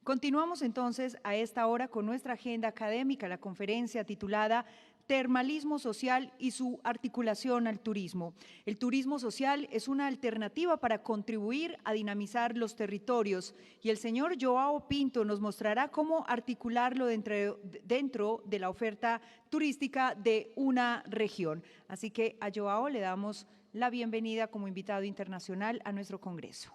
Continuamos entonces a esta hora con nuestra agenda académica, la conferencia titulada Termalismo social y su articulación al turismo. El turismo social es una alternativa para contribuir a dinamizar los territorios y el señor Joao Pinto nos mostrará cómo articularlo dentro de la oferta turística de una región. Así que a Joao le damos la bienvenida como invitado internacional a nuestro congreso.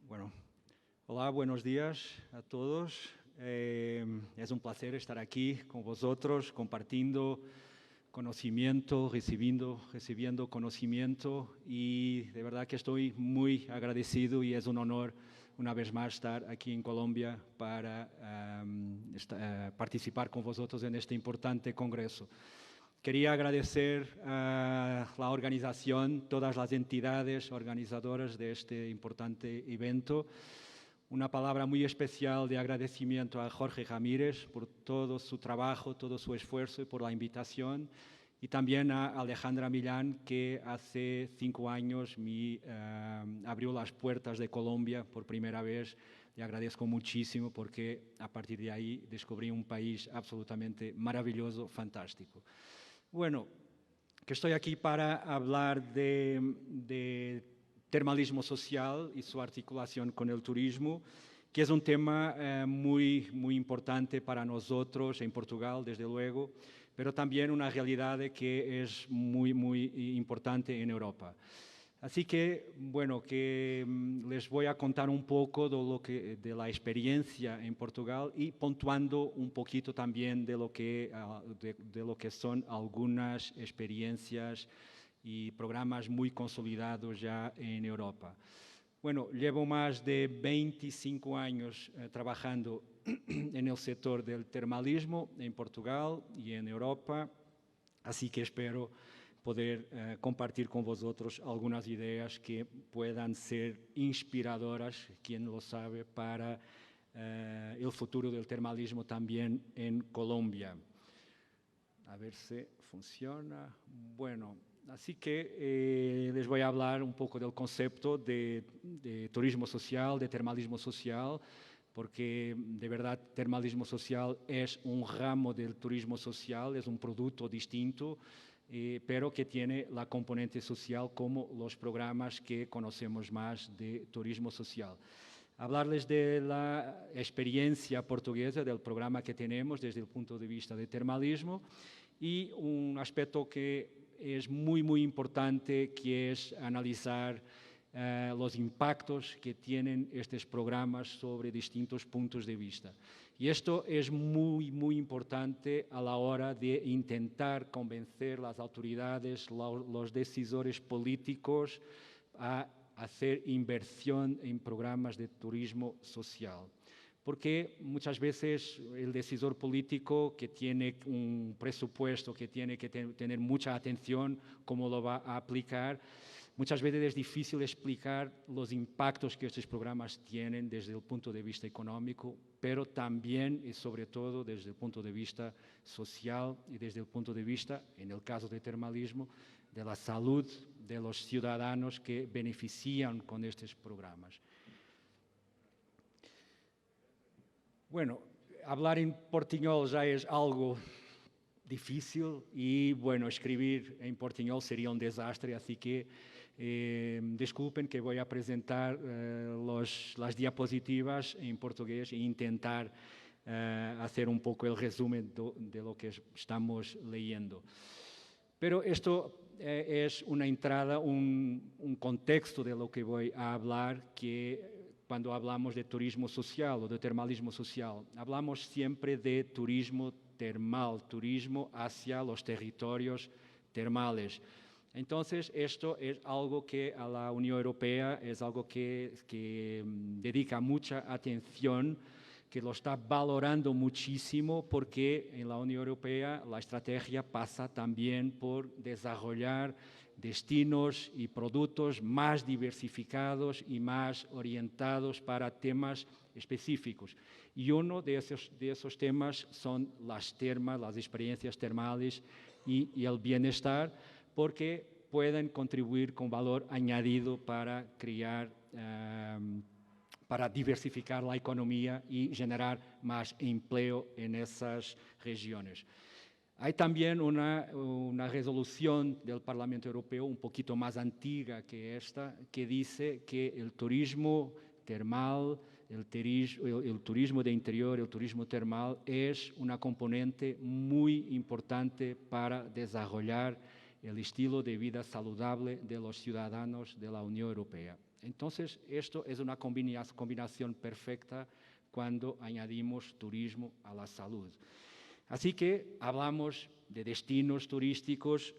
Bueno, hola, buenos días a todos. Es un placer estar aquí con vosotros, compartiendo conocimiento, recibiendo conocimiento, y de verdad que estoy muy agradecido y es un honor una vez más estar aquí en Colombia para participar con vosotros en este importante congreso. Quería agradecer a la organización, todas las entidades organizadoras de este importante evento. Una palabra muy especial de agradecimiento a Jorge Ramírez por todo su trabajo, todo su esfuerzo y por la invitación. Y también a Alejandra Millán, que hace 5 años me abrió las puertas de Colombia por primera vez. Le agradezco muchísimo porque a partir de ahí descubrí un país absolutamente maravilloso, fantástico. Bueno, que estoy aquí para hablar de termalismo social y su articulación con el turismo, que es un tema muy importante para nosotros en Portugal, desde luego, pero también una realidad que es muy importante en Europa. Así que, bueno, les voy a contar un poco de la experiencia en Portugal y puntuando un poquito también de lo que son algunas experiencias y programas muy consolidados ya en Europa. Bueno, llevo más de 25 años trabajando en el sector del termalismo en Portugal y en Europa, así que espero poder compartir con vosotros algunas ideas que puedan ser inspiradoras, quién lo sabe, para el futuro del termalismo también en Colombia. A ver si funciona. Bueno, así que les voy a hablar un poco del concepto de turismo social, de termalismo social, porque de verdad termalismo social es un ramo del turismo social, es un producto distinto, pero que tiene la componente social como los programas que conocemos más de turismo social. Hablarles de la experiencia portuguesa, del programa que tenemos desde el punto de vista de termalismo, y un aspecto que es muy importante, que es analizar los impactos que tienen estos programas sobre distintos puntos de vista. Y esto es muy importante a la hora de intentar convencer las autoridades, los decisores políticos a hacer inversión en programas de turismo social. Porque muchas veces el decisor político, que tiene un presupuesto, que tiene que tener mucha atención cómo lo va a aplicar, muchas veces es difícil explicar los impactos que estos programas tienen desde el punto de vista económico, pero también y sobre todo desde el punto de vista social y desde el punto de vista, en el caso de termalismo, de la salud de los ciudadanos que benefician con estos programas. Bueno, hablar en portuñol ya es algo difícil y, bueno, escribir en portuñol sería un desastre, así que disculpen que voy a presentar las diapositivas en portugués e intentar hacer un poco el resumen de lo que estamos leyendo. Pero esto es una entrada, un contexto de lo que voy a hablar, que cuando hablamos de turismo social o de termalismo social, hablamos siempre de turismo termal, turismo hacia los territorios termales. Entonces, esto es algo que a la Unión Europea es algo que dedica mucha atención, que lo está valorando muchísimo, porque en la Unión Europea la estrategia pasa también por desarrollar destinos y productos más diversificados y más orientados para temas específicos. Y uno de esos temas son las termas, las experiencias termales y el bienestar, porque pueden contribuir con valor añadido para crear, para diversificar la economía y generar más empleo en esas regiones. Hay también una resolución del Parlamento Europeo un poquito más antigua que esta, que dice que el turismo termal, el turismo de interior, el turismo termal es una componente muy importante para desarrollar el estilo de vida saludable de los ciudadanos de la Unión Europea. Entonces, esto es una combinación perfecta cuando añadimos turismo a la salud. Así que hablamos de destinos turísticos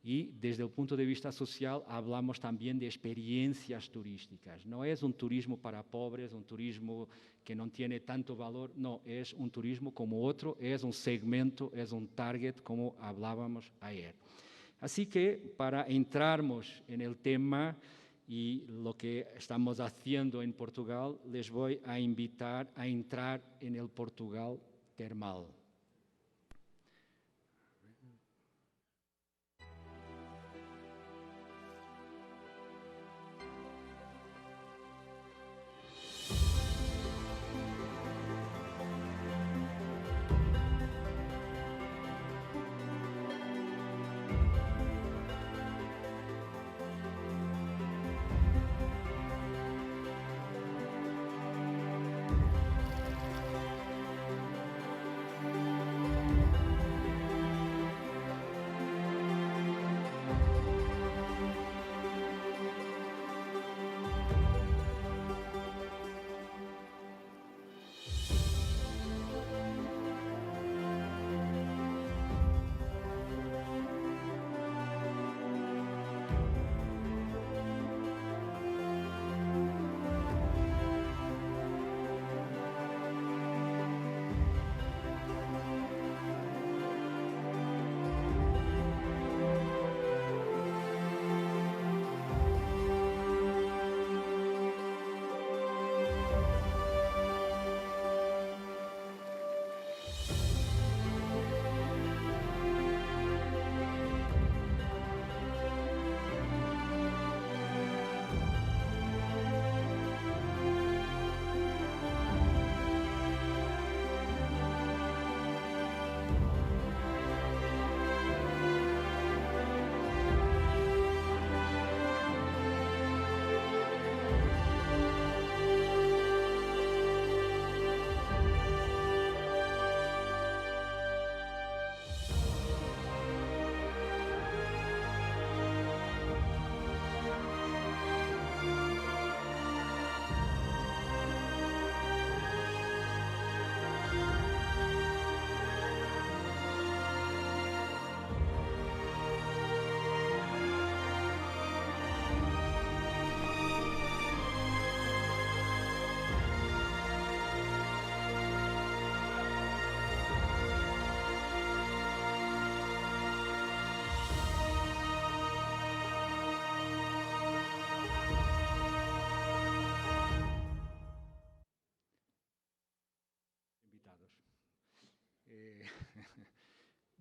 y desde el punto de vista social hablamos también de experiencias turísticas. No es un turismo para pobres, un turismo que no tiene tanto valor, no, es un turismo como otro, es un segmento, es un target como hablábamos ayer. Así que para entrarnos en el tema y lo que estamos haciendo en Portugal, les voy a invitar a entrar en el Portugal termal.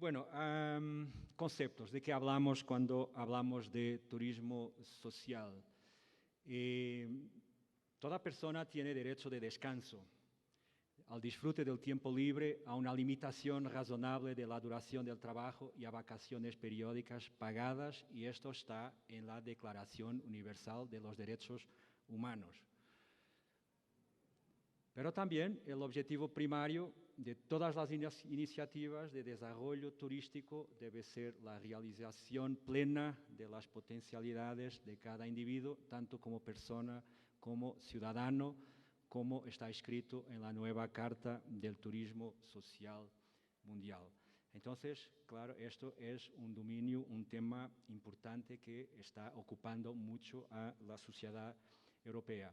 Bueno, conceptos. ¿De qué hablamos cuando hablamos de turismo social? Toda persona tiene derecho de descanso, al disfrute del tiempo libre, a una limitación razonable de la duración del trabajo y a vacaciones periódicas pagadas, y esto está en la Declaración Universal de los Derechos Humanos. Pero también el objetivo primario de todas las iniciativas de desarrollo turístico debe ser la realización plena de las potencialidades de cada individuo, tanto como persona como ciudadano, como está escrito en la nueva Carta del Turismo Social Mundial. Entonces, claro, esto es un dominio, un tema importante que está ocupando mucho a la sociedad europea.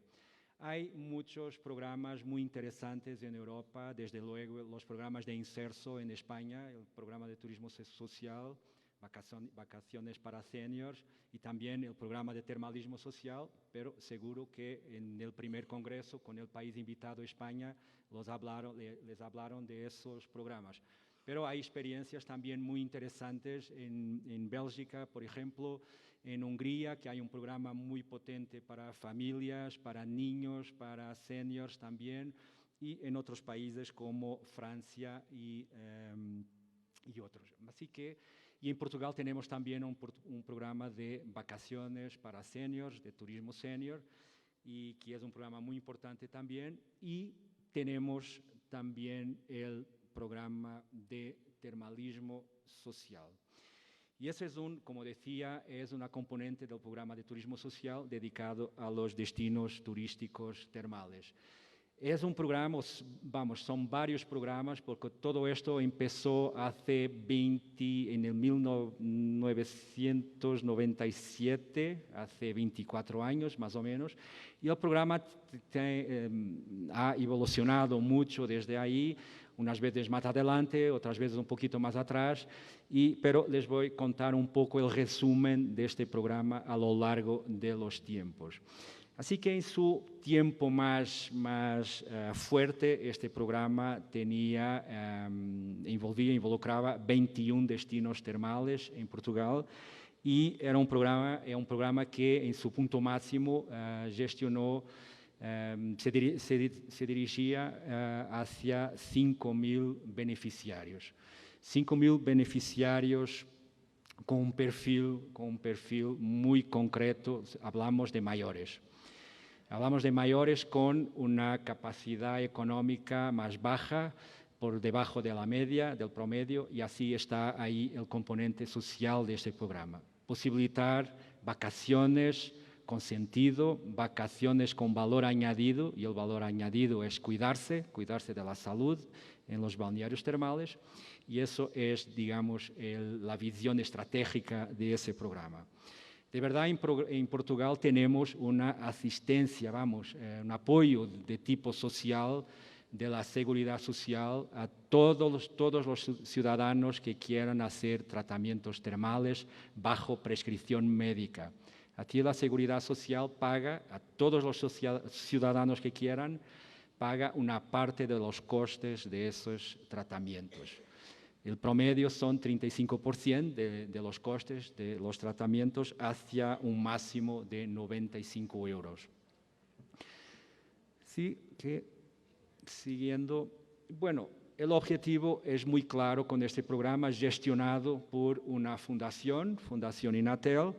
Hay muchos programas muy interesantes en Europa, desde luego los programas de Inserso en España, el programa de turismo social, vacaciones para seniors y también el programa de termalismo social, pero seguro que en el primer congreso, con el país invitado España, les hablaron de esos programas. Pero hay experiencias también muy interesantes en Bélgica, por ejemplo, en Hungría, que hay un programa muy potente para familias, para niños, para seniors también, y en otros países como Francia y otros. Así que, y en Portugal tenemos también un programa de vacaciones para seniors, de turismo senior, y que es un programa muy importante también. Y tenemos también el programa de termalismo social. Y ese es como decía, es una componente del programa de turismo social dedicado a los destinos turísticos termales. Es un programa, son varios programas, porque todo esto empezó en el 1997, hace 24 años más o menos, y el programa ha evolucionado mucho desde ahí, unas veces más adelante, otras veces un poquito más atrás, pero les voy a contar un poco el resumen de este programa a lo largo de los tiempos. Así que en su tiempo más fuerte, este programa involucraba 21 destinos termales en Portugal y era un programa que en su punto máximo gestionó, se dirigía hacia 5.000 beneficiarios. 5.000 beneficiarios con un perfil muy concreto, hablamos de mayores. Hablamos de mayores con una capacidad económica más baja, por debajo de la media, del promedio, y así está ahí el componente social de este programa. Posibilitar vacaciones con sentido, vacaciones con valor añadido, y el valor añadido es cuidarse de la salud en los balnearios termales, y eso es, digamos, la visión estratégica de ese programa. De verdad, en Portugal tenemos una asistencia, un apoyo de tipo social, de la seguridad social, a todos los ciudadanos que quieran hacer tratamientos termales bajo prescripción médica. Aquí la seguridad social paga a todos los ciudadanos que quieran, paga una parte de los costes de esos tratamientos. El promedio son 35% de los costes de los tratamientos hacia un máximo de 95 euros. Sí, que siguiendo, bueno, el objetivo es muy claro con este programa gestionado por una fundación Inatel,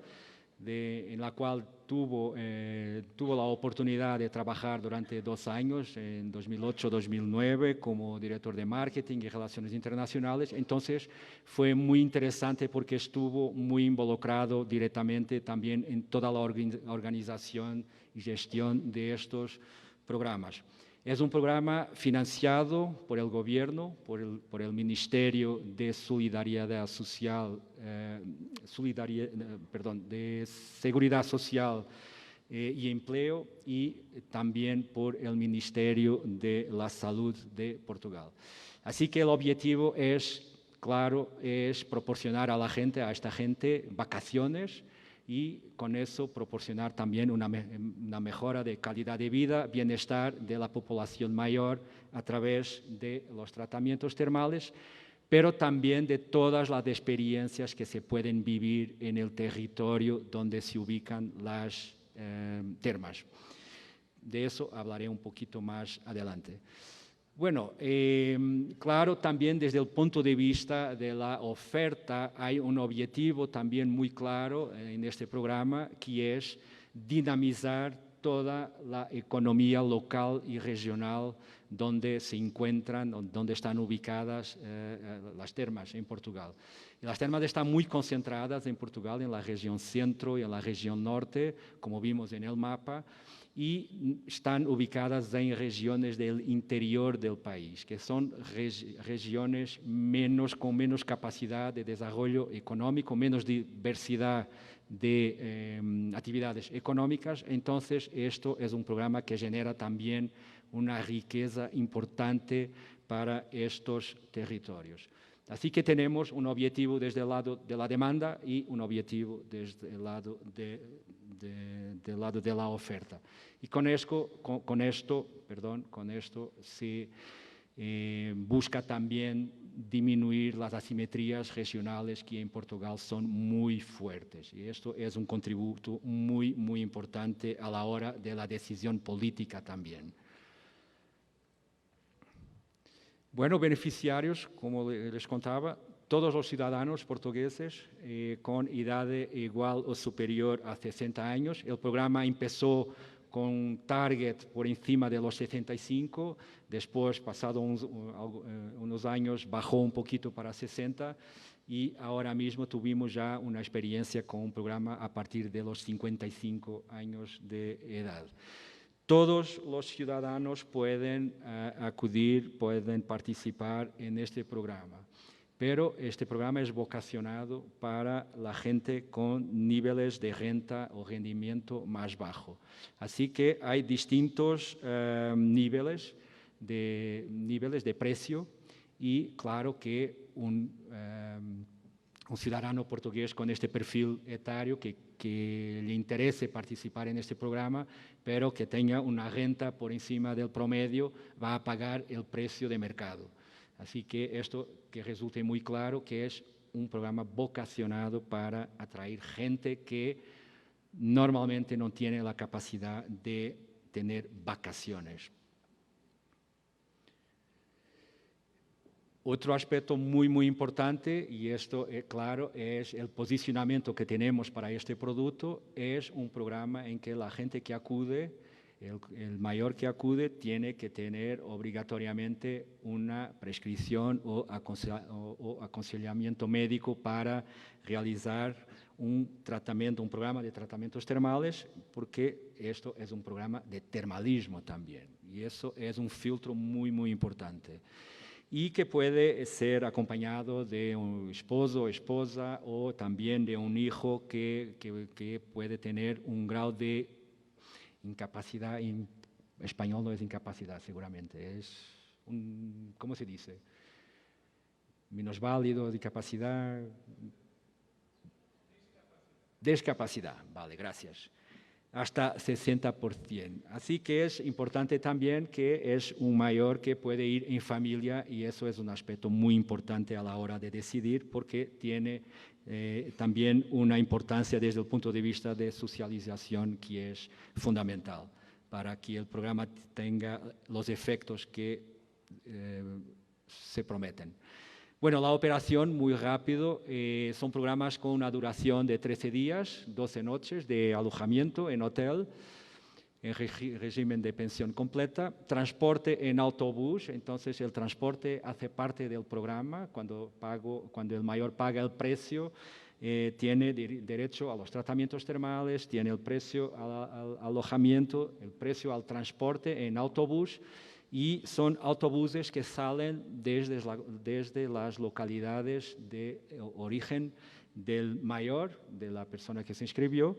en la cual tuvo la oportunidad de trabajar durante 2 años, en 2008-2009, como director de marketing y relaciones internacionales. Entonces fue muy interesante porque estuvo muy involucrado directamente también en toda la organización y gestión de estos programas. Es un programa financiado por el gobierno, por el Ministerio de Solidaridad Social, de Seguridad Social y Empleo, y también por el Ministerio de la Salud de Portugal. Así que el objetivo es, claro, es proporcionar a esta gente vacaciones, y con eso proporcionar también una mejora de calidad de vida, bienestar de la población mayor a través de los tratamientos termales, pero también de todas las experiencias que se pueden vivir en el territorio donde se ubican las termas. De eso hablaré un poquito más adelante. Bueno, claro, también desde el punto de vista de la oferta hay un objetivo también muy claro en este programa, que es dinamizar toda la economía local y regional donde se encuentran, donde están ubicadas las termas en Portugal. Y las termas están muy concentradas en Portugal, en la región centro y en la región norte, como vimos en el mapa, y están ubicadas en regiones del interior del país, que son regiones con menos capacidad de desarrollo económico, menos diversidad de actividades económicas. Entonces, esto es un programa que genera también una riqueza importante para estos territorios. Así que tenemos un objetivo desde el lado de la demanda y un objetivo desde el lado del lado de la oferta. Y con esto se busca también disminuir las asimetrías regionales que en Portugal son muy fuertes. Y esto es un contributo muy, muy importante a la hora de la decisión política también. Bueno, beneficiarios, como les contaba, todos los ciudadanos portugueses con edad igual o superior a 60 años. El programa empezó con un target por encima de los 65, después, pasado unos años, bajó un poquito para 60 y ahora mismo tuvimos ya una experiencia con un programa a partir de los 55 años de edad. Todos los ciudadanos pueden acudir, pueden participar en este programa, pero este programa es vocacionado para la gente con niveles de renta o rendimiento más bajo. Así que hay distintos niveles de precio y claro que un ciudadano portugués con este perfil etario que le interese participar en este programa, pero que tenga una renta por encima del promedio, va a pagar el precio de mercado. Así que esto que resulte muy claro que es un programa vocacionado para atraer gente que normalmente no tiene la capacidad de tener vacaciones. Otro aspecto muy, muy importante, y esto, claro, es el posicionamiento que tenemos para este producto, es un programa en que la gente que acude, el mayor que acude, tiene que tener obligatoriamente una prescripción o aconsejamiento médico para realizar un programa de tratamientos termales, porque esto es un programa de termalismo también, y eso es un filtro muy, muy importante. Y que puede ser acompañado de un esposo o esposa o también de un hijo que puede tener un grado de incapacidad, en español no es incapacidad seguramente, es ¿cómo se dice? Minusválido, discapacidad. Discapacidad, vale, gracias. Hasta 60%. Así que es importante también que es un mayor que puede ir en familia y eso es un aspecto muy importante a la hora de decidir porque tiene también una importancia desde el punto de vista de socialización que es fundamental para que el programa tenga los efectos que se prometen. Bueno, la operación, muy rápido, son programas con una duración de 13 días, 12 noches de alojamiento en hotel, en régimen de pensión completa, transporte en autobús, entonces el transporte hace parte del programa, cuando el mayor paga el precio, tiene derecho a los tratamientos termales, tiene el precio al alojamiento, el precio al transporte en autobús, y son autobuses que salen desde las localidades de origen del mayor, de la persona que se inscribió,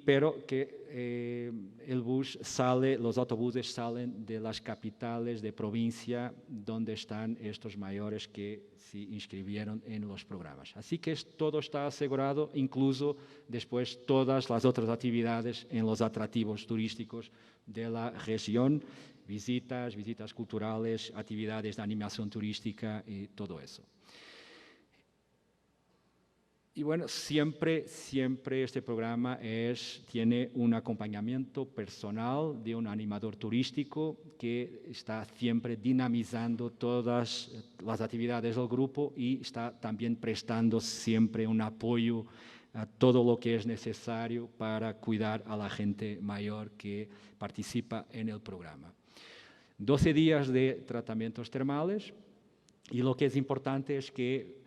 pero que los autobuses salen de las capitales de provincia donde están estos mayores que se inscribieron en los programas. Así que todo está asegurado, incluso después todas las otras actividades en los atractivos turísticos de la región, visitas culturales, actividades de animación turística y todo eso. Y bueno, siempre este programa tiene un acompañamiento personal de un animador turístico que está siempre dinamizando todas las actividades del grupo y está también prestando siempre un apoyo a todo lo que es necesario para cuidar a la gente mayor que participa en el programa. 12 días de tratamientos termales y lo que es importante es que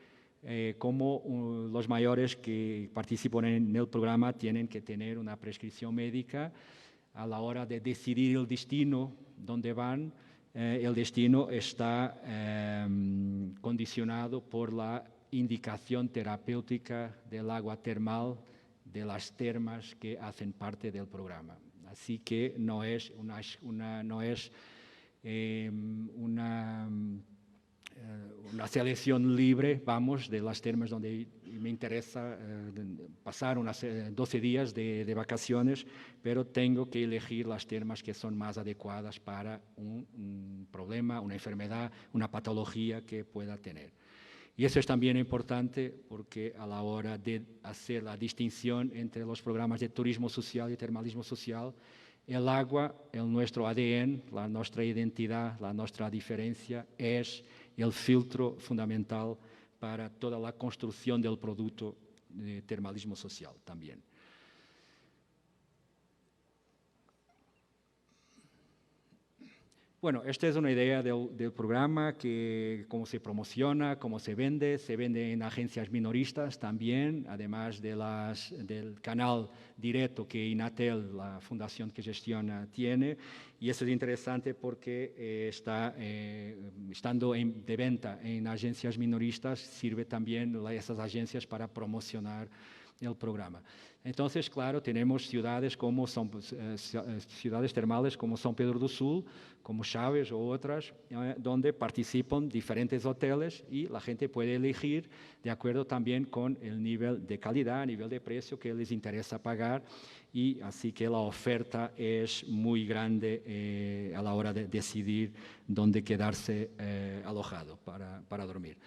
como los mayores que participan en el programa tienen que tener una prescripción médica a la hora de decidir el destino donde van. El destino está condicionado por la indicación terapéutica del agua termal de las termas que hacen parte del programa. Así que no es una una selección libre, vamos, de las termas donde me interesa pasar unas 12 días de vacaciones, pero tengo que elegir las termas que son más adecuadas para un problema, una enfermedad, una patología que pueda tener. Y eso es también importante porque a la hora de hacer la distinción entre los programas de turismo social y termalismo social, el agua, nuestro ADN, la nuestra identidad, la nuestra diferencia, es el filtro fundamental para toda la construcción del producto de termalismo social también. Bueno, esta es una idea del programa, que cómo se promociona, cómo se vende en agencias minoristas también, además del canal directo que Inatel, la fundación que gestiona, tiene. Y eso es interesante porque estando de venta en agencias minoristas, sirve también esas agencias para promocionar el programa. Entonces, claro, tenemos ciudades ciudades termales como São Pedro do Sul, como Chaves o otras, donde participan diferentes hoteles y la gente puede elegir de acuerdo también con el nivel de calidad, nivel de precio que les interesa pagar, y así que la oferta es muy grande a la hora de decidir dónde quedarse alojado para dormir.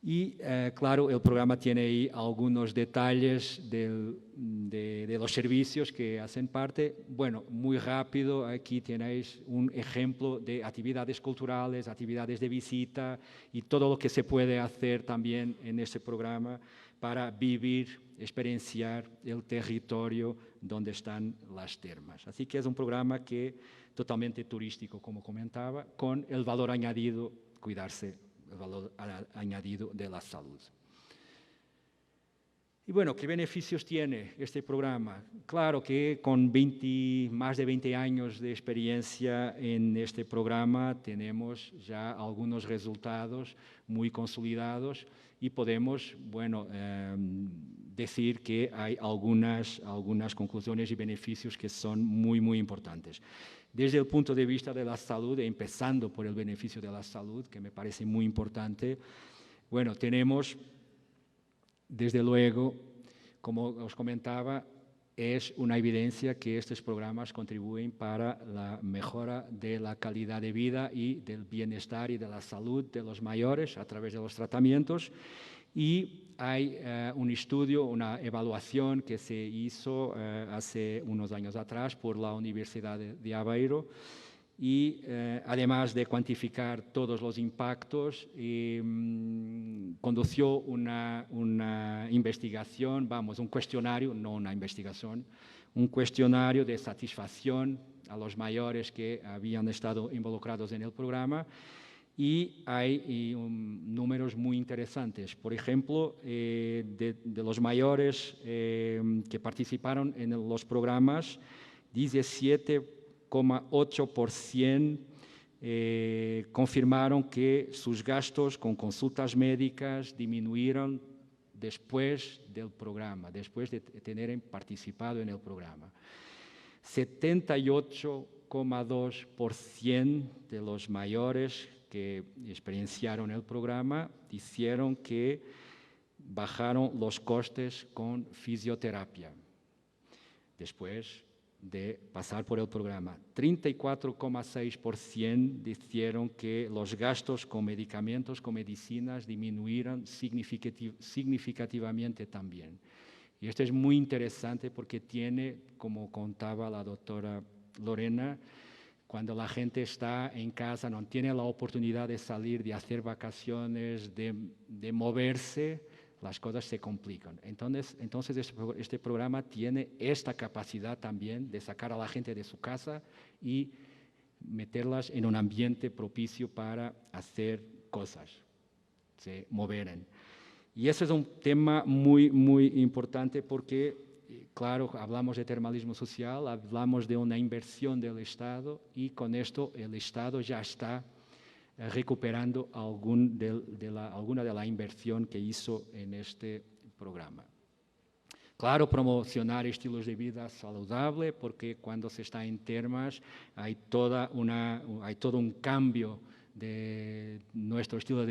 Y claro, el programa tiene ahí algunos detalles de los servicios que hacen parte. Bueno, muy rápido, aquí tenéis un ejemplo de actividades culturales, actividades de visita y todo lo que se puede hacer también en este programa para vivir, experienciar el territorio donde están las termas. Así que es un programa totalmente turístico, como comentaba, con el valor añadido, cuidarse el valor añadido de la salud. Y bueno, ¿qué beneficios tiene este programa? Claro que con más de 20 años de experiencia en este programa tenemos ya algunos resultados muy consolidados y podemos, bueno, decir que hay algunas conclusiones y beneficios que son muy, muy importantes. Desde el punto de vista de la salud, empezando por el beneficio de la salud, que me parece muy importante, bueno, tenemos, desde luego, como os comentaba, es una evidencia que estos programas contribuyen para la mejora de la calidad de vida y del bienestar y de la salud de los mayores a través de los tratamientos. Y hay un estudio, una evaluación que se hizo hace unos años atrás por la Universidad de Aveiro, y además de cuantificar todos los impactos, condució una investigación, un cuestionario, no una investigación, un cuestionario de satisfacción a los mayores que habían estado involucrados en el programa. Y hay números muy interesantes. Por ejemplo, de los mayores que participaron en los programas, 17,8% confirmaron que sus gastos con consultas médicas disminuyeron después del programa, después de tener participado en el programa. 78,2% de los mayores que experienciaron el programa dijeron que bajaron los costes con fisioterapia después de pasar por el programa. 34,6% dijeron que los gastos con medicamentos, con medicinas, disminuyeron significativamente también. Y esto es muy interesante porque tiene, como contaba la doctora Lorena, cuando la gente está en casa, no tiene la oportunidad de salir, de hacer vacaciones, de moverse, las cosas se complican. Entonces este programa tiene esta capacidad también de sacar a la gente de su casa y meterlas en un ambiente propicio para hacer cosas, se moveran. Y eso es un tema muy, muy importante porque, claro, hablamos de termalismo social, hablamos de una inversión del Estado y con esto el Estado ya está recuperando alguna de la inversión que hizo en este programa. Claro, promocionar estilos de vida saludable, porque cuando se está en termas hay todo un cambio de nuestro estilo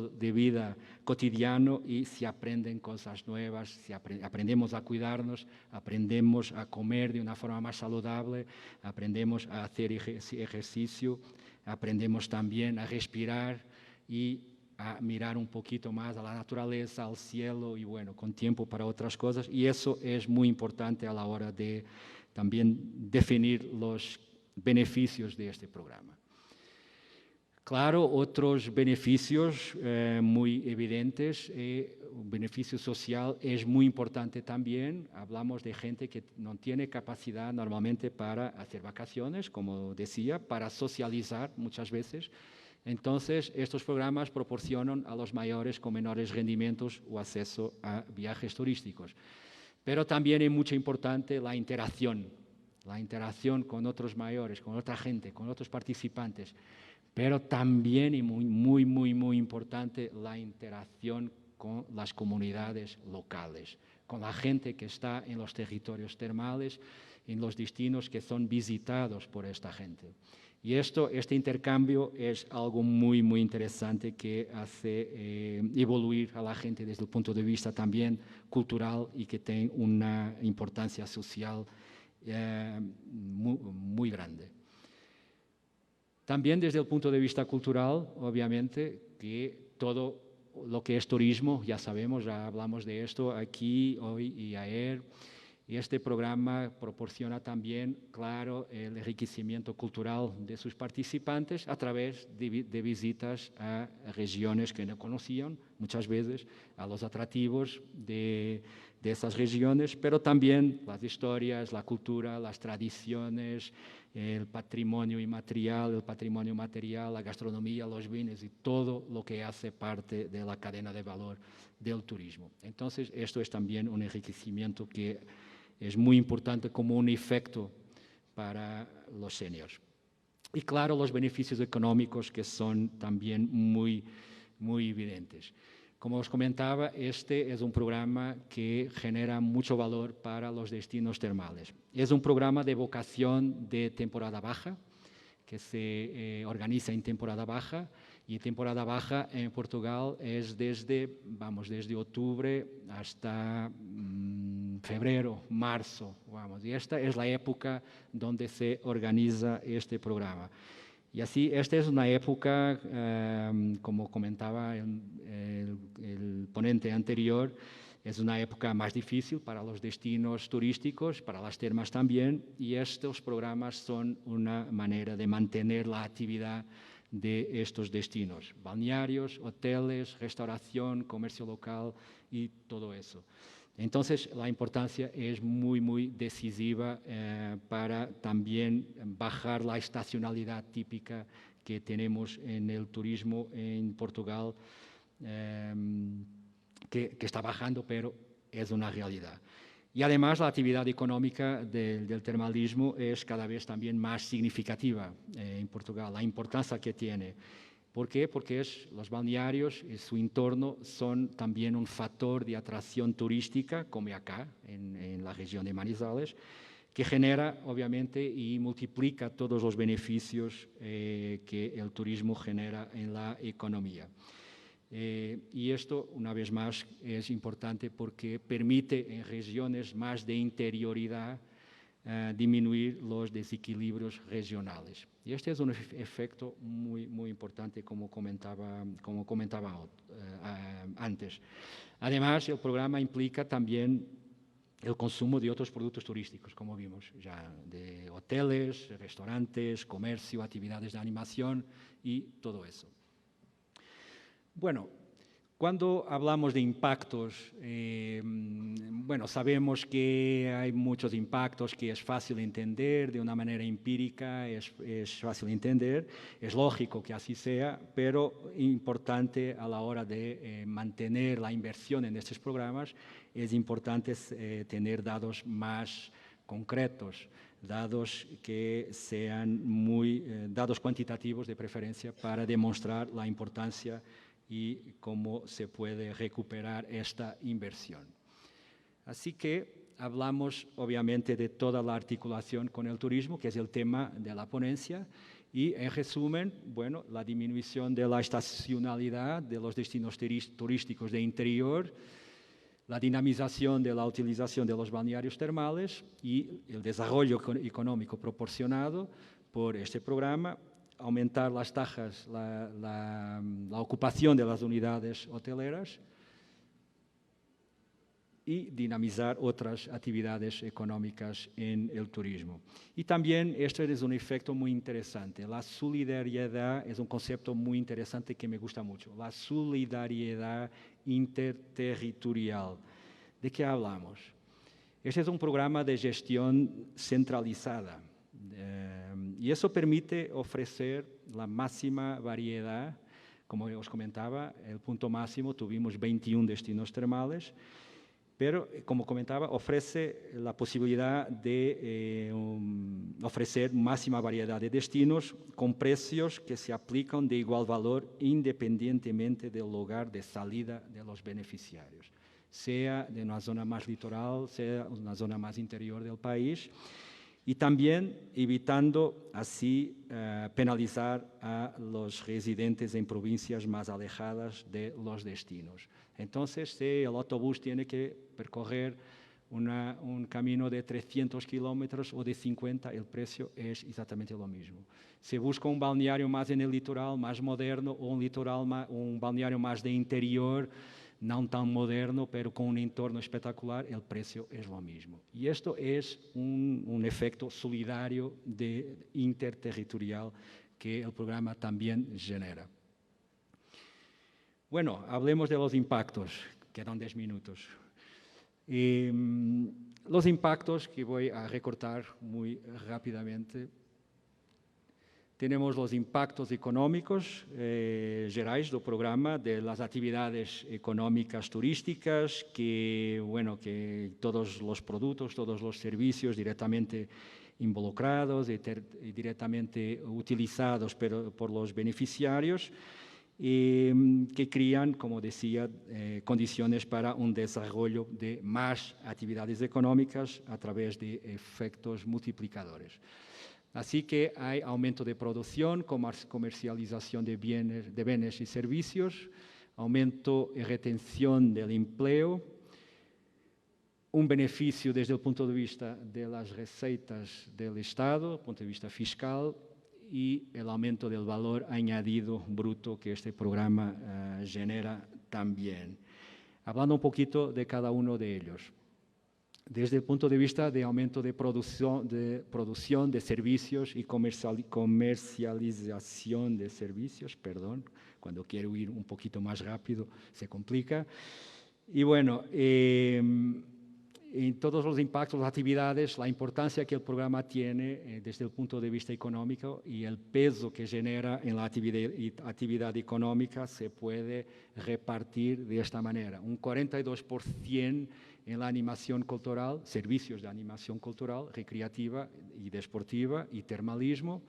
de vida cotidiano y se aprenden cosas nuevas, aprendemos a cuidarnos, aprendemos a comer de una forma más saludable, aprendemos a hacer ejercicio, aprendemos también a respirar y a mirar un poquito más a la naturaleza, al cielo y bueno, con tiempo para otras cosas. Y eso es muy importante a la hora de también definir los beneficios de este programa. Claro, otros beneficios muy evidentes, beneficio social es muy importante también. Hablamos de gente que no tiene capacidad normalmente para hacer vacaciones, como decía, para socializar muchas veces. Entonces, estos programas proporcionan a los mayores con menores rendimientos o acceso a viajes turísticos. Pero también es mucho importante la interacción con otros mayores, con otra gente, con otros participantes. Pero también es muy importante la interacción con las comunidades locales, con la gente que está en los territorios termales, en los destinos que son visitados por esta gente. Y este intercambio es algo muy interesante que hace evoluir a la gente desde el punto de vista también cultural y que tiene una importancia social muy grande. También desde el punto de vista cultural, obviamente, que todo lo que es turismo, ya sabemos, ya hablamos de esto aquí, hoy y ayer. Y este programa proporciona también, claro, el enriquecimiento cultural de sus participantes a través de visitas a regiones que no conocían, muchas veces, a los atractivos de esas regiones, pero también las historias, la cultura, las tradiciones, el patrimonio inmaterial, el patrimonio material, la gastronomía, los vinos y todo lo que hace parte de la cadena de valor del turismo. Entonces, esto es también un enriquecimiento que es muy importante como un efecto para los seniors. Y claro, los beneficios económicos que son también muy evidentes. Como os comentaba, este es un programa que genera mucho valor para los destinos termales. Es un programa de vocación de temporada baja, que se organiza en temporada baja, y temporada baja en Portugal es desde octubre hasta febrero, marzo, y esta es la época donde se organiza este programa. Y así, esta es una época, como comentaba el ponente anterior, es una época más difícil para los destinos turísticos, para las termas también, y estos programas son una manera de mantener la actividad de estos destinos, balnearios, hoteles, restauración, comercio local y todo eso. Entonces, la importancia es muy decisiva para también bajar la estacionalidad típica que tenemos en el turismo en Portugal, que está bajando, pero es una realidad. Y además, la actividad económica del termalismo es cada vez también más significativa en Portugal, la importancia que tiene. ¿Por qué? Porque los balnearios y su entorno son también un factor de atracción turística, como acá, en la región de Manizales, que genera, obviamente, y multiplica todos los beneficios que el turismo genera en la economía. Y esto, una vez más, es importante porque permite en regiones más de interioridad disminuir los desequilibrios regionales. Y este es un efecto muy importante, como comentaba antes. Además, el programa implica también el consumo de otros productos turísticos, como vimos ya, de hoteles, restaurantes, comercio, actividades de animación y todo eso. Bueno, cuando hablamos de impactos, sabemos que hay muchos impactos que es fácil entender de una manera empírica, es fácil entender, es lógico que así sea, pero importante a la hora de mantener la inversión en estos programas, es importante tener datos más concretos, datos que sean datos cuantitativos de preferencia para demostrar la importancia y cómo se puede recuperar esta inversión. Así que hablamos obviamente de toda la articulación con el turismo, que es el tema de la ponencia, Y en resumen, bueno, la disminución de la estacionalidad de los destinos turísticos de interior, la dinamización de la utilización de los balnearios termales y el desarrollo económico proporcionado por este programa, aumentar las tajas, la ocupación de las unidades hoteleras y dinamizar otras actividades económicas en el turismo. Y también esto es un efecto muy interesante. La solidaridad es un concepto muy interesante que me gusta mucho. La solidaridad interterritorial. ¿De qué hablamos? Este es un programa de gestión centralizada y eso permite ofrecer la máxima variedad. Como os comentaba, el punto máximo tuvimos 21 destinos termales, pero, como comentaba, ofrece la posibilidad de ofrecer máxima variedad de destinos con precios que se aplican de igual valor independientemente del lugar de salida de los beneficiarios, sea de una zona más litoral, sea una zona más interior del país, y también evitando así penalizar a los residentes en provincias más alejadas de los destinos. Entonces, si el autobús tiene que percorrer un camino de 300 kilómetros o de 50, el precio es exactamente lo mismo. Si busca un balneario más en el litoral, más moderno, o un balneario más de interior, no tan moderno, pero con un entorno espectacular, el precio es lo mismo. Y esto es un efecto solidario interterritorial que el programa también genera. Bueno, hablemos de los impactos. Quedan 10 minutos. Los impactos que voy a recortar muy rápidamente. Tenemos los impactos económicos gerais do programa, de las actividades económicas turísticas, que todos los productos, todos los servicios directamente involucrados y directamente utilizados por los beneficiarios, que crean, como decía, condiciones para un desarrollo de más actividades económicas a través de efectos multiplicadores. Así que hay aumento de producción, comercialización de bienes y servicios, aumento y retención del empleo, un beneficio desde el punto de vista de las recetas del Estado, punto de vista fiscal, y el aumento del valor añadido bruto que este programa genera también. Hablando un poquito de cada uno de ellos. Desde el punto de vista de aumento de producción de servicios y comercialización de servicios, cuando quiero ir un poquito más rápido se complica. Y bueno, en todos los impactos, las actividades, la importancia que el programa tiene desde el punto de vista económico y el peso que genera en la actividad económica se puede repartir de esta manera. Un 42% en la animación cultural, servicios de animación cultural, recreativa y deportiva y termalismo,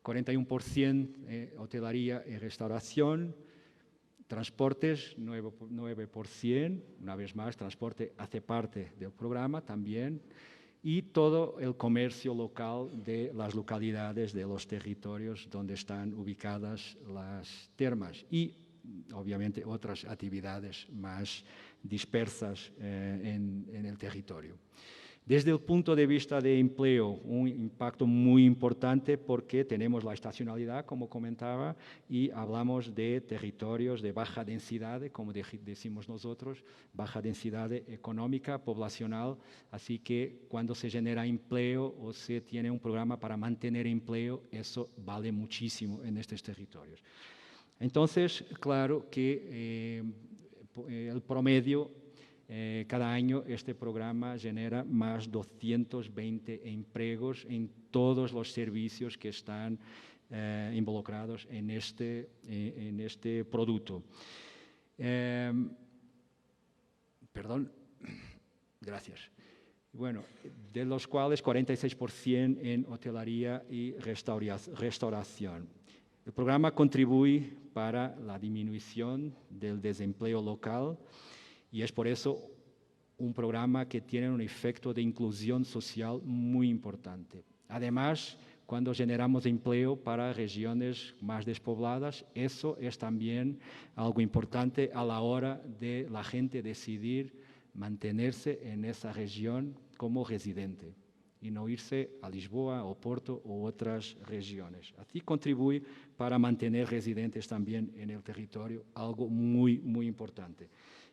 41% hotelería y restauración, transportes 9%, una vez más, transporte hace parte del programa también, y todo el comercio local de las localidades, de los territorios donde están ubicadas las termas y obviamente otras actividades más dispersas en el territorio. Desde el punto de vista de empleo, un impacto muy importante porque tenemos la estacionalidad, como comentaba, y hablamos de territorios de baja densidad, como decimos nosotros, baja densidad económica, poblacional, así que cuando se genera empleo o se tiene un programa para mantener empleo, eso vale muchísimo en estos territorios. Entonces, claro que el promedio, cada año este programa genera más 220 empleos en todos los servicios que están involucrados en este producto. Gracias. Bueno, de los cuales 46% en hotelería y restauración. El programa contribuye para la disminución del desempleo local y es por eso un programa que tiene un efecto de inclusión social muy importante. Además, cuando generamos empleo para regiones más despobladas. Eso es también algo importante a la hora de la gente decidir mantenerse en esa región como residente y no irse a Lisboa, Oporto u otras regiones. Así contribuye para mantener residentes también en el territorio, algo muy, muy importante.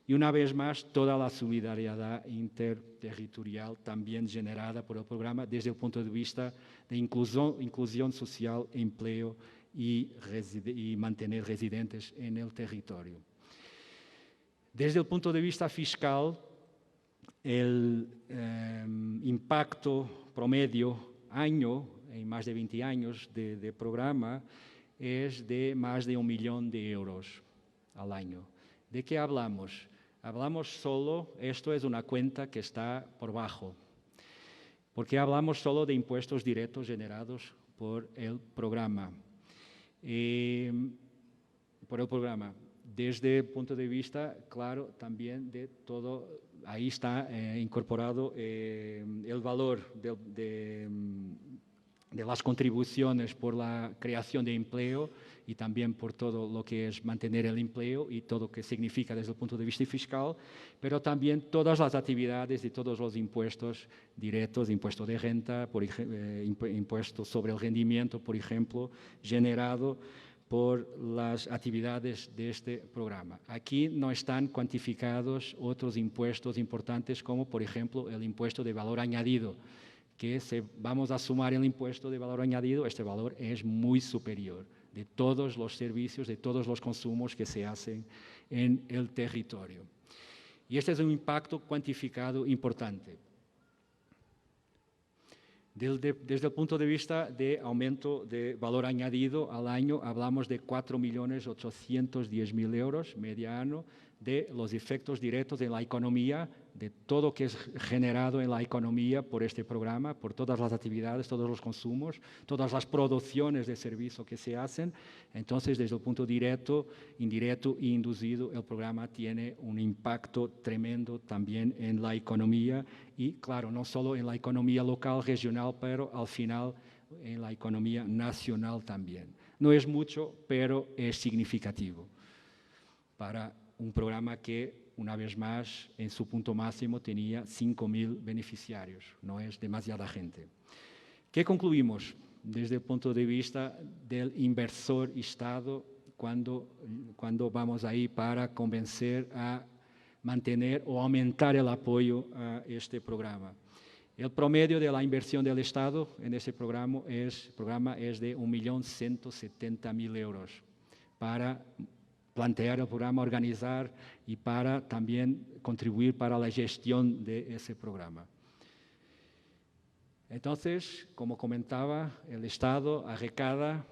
Y una vez más, toda la solidaridad interterritorial también generada por el programa desde el punto de vista de inclusión social, empleo y mantener residentes en el territorio. Desde el punto de vista fiscal, el impacto promedio año, en más de 20 años de programa, es de más de 1 millón de euros al año. ¿De qué hablamos? Hablamos solo, esto es una cuenta que está por bajo, porque hablamos solo de impuestos directos generados por el programa. Desde el punto de vista, claro, también de todo, ahí está incorporado el valor de las contribuciones por la creación de empleo y también por todo lo que es mantener el empleo y todo lo que significa desde el punto de vista fiscal, pero también todas las actividades y todos los impuestos directos, impuesto de renta, impuesto sobre el rendimiento, por ejemplo, generado por las actividades de este programa. Aquí no están cuantificados otros impuestos importantes como, por ejemplo, el impuesto de valor añadido, que si vamos a sumar el impuesto de valor añadido, este valor es muy superior de todos los servicios, de todos los consumos que se hacen en el territorio. Y este es un impacto cuantificado importante. Desde el punto de vista de aumento de valor añadido al año, hablamos de 4.810.000 euros mediano de los efectos directos en la economía, de todo que es generado en la economía por este programa, por todas las actividades, todos los consumos, todas las producciones de servicio que se hacen. Entonces, desde el punto directo, indirecto e inducido, el programa tiene un impacto tremendo también en la economía y, claro, no solo en la economía local, regional, pero al final en la economía nacional también. No es mucho, pero es significativo para un programa que, una vez más, en su punto máximo tenía 5.000 beneficiarios. No es demasiada gente. ¿Qué concluimos desde el punto de vista del inversor Estado cuando vamos ahí para convencer a mantener o aumentar el apoyo a este programa? El promedio de la inversión del Estado en ese programa es de 1.170.000 euros para plantear el programa, organizar y para también contribuir para la gestión de ese programa. Entonces, como comentaba, el Estado recauda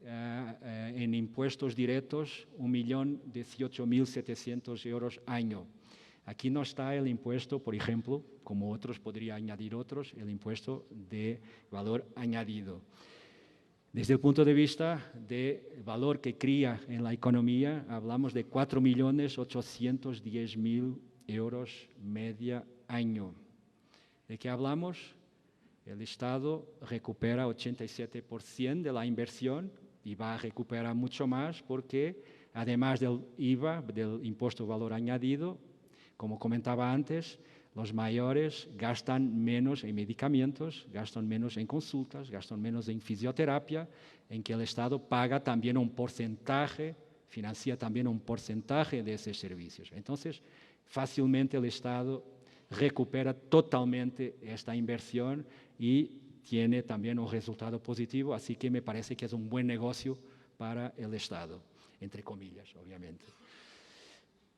en impuestos directos 1.018.700 euros año. Aquí no está el impuesto, por ejemplo, como otros, podría añadir otros, el impuesto de valor añadido. Desde el punto de vista del valor que crea en la economía, hablamos de 4.810.000 euros media año. ¿De qué hablamos? El Estado recupera 87% de la inversión y va a recuperar mucho más porque, además del IVA, del impuesto de valor añadido, como comentaba antes, los mayores gastan menos en medicamentos, gastan menos en consultas, gastan menos en fisioterapia, en que el Estado paga también un porcentaje, financia también un porcentaje de esos servicios. Entonces, fácilmente el Estado recupera totalmente esta inversión y tiene también un resultado positivo, así que me parece que es un buen negocio para el Estado, entre comillas, obviamente.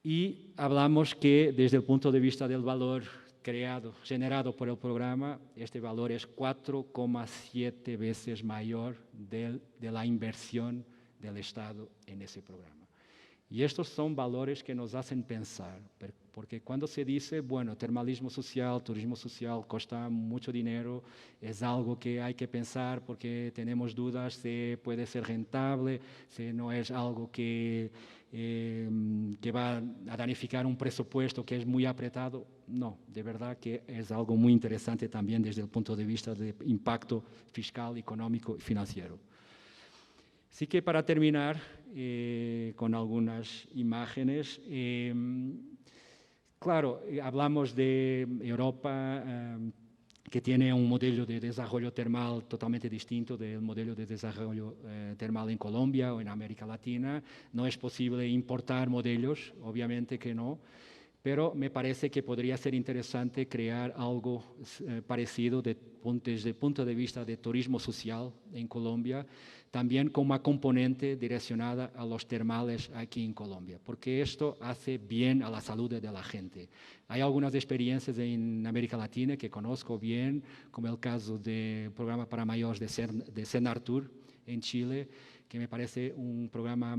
Y hablamos que desde el punto de vista del valor generado por el programa, este valor es 4,7 veces mayor de la inversión del Estado en ese programa. Y estos son valores que nos hacen pensar, porque cuando se dice, bueno, termalismo social, turismo social cuesta mucho dinero, es algo que hay que pensar porque tenemos dudas si puede ser rentable, si no es algo que va a danificar un presupuesto que es muy apretado. No, de verdad que es algo muy interesante también desde el punto de vista de impacto fiscal, económico y financiero. Así que para terminar con algunas imágenes, claro, hablamos de Europa que tiene un modelo de desarrollo termal totalmente distinto del modelo de desarrollo termal en Colombia o en América Latina. No es posible importar modelos, obviamente que no, pero me parece que podría ser interesante crear algo parecido desde el punto de vista de turismo social en Colombia, también como una componente direccionada a los termales aquí en Colombia, porque esto hace bien a la salud de la gente. Hay algunas experiencias en América Latina que conozco bien, como el caso del programa para mayores de Senartur en Chile, que me parece un programa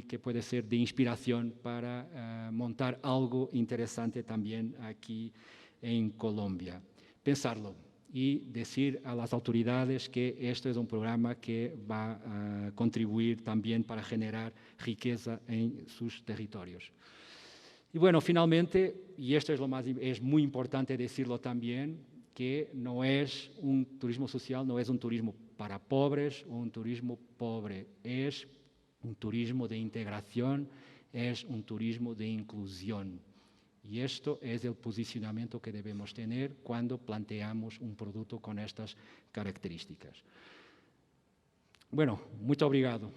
que puede ser de inspiración para montar algo interesante también aquí en Colombia. Pensarlo y decir a las autoridades que esto es un programa que va a contribuir también para generar riqueza en sus territorios. Y bueno, finalmente, y esto es muy importante decirlo también, que no es un turismo social, no es un turismo para pobres o un turismo pobre, es un turismo de integración, es un turismo de inclusión. Y esto es el posicionamiento que debemos tener cuando planteamos un producto con estas características. Bueno, muito obrigado.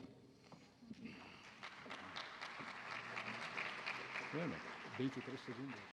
Bueno, 23 segundos.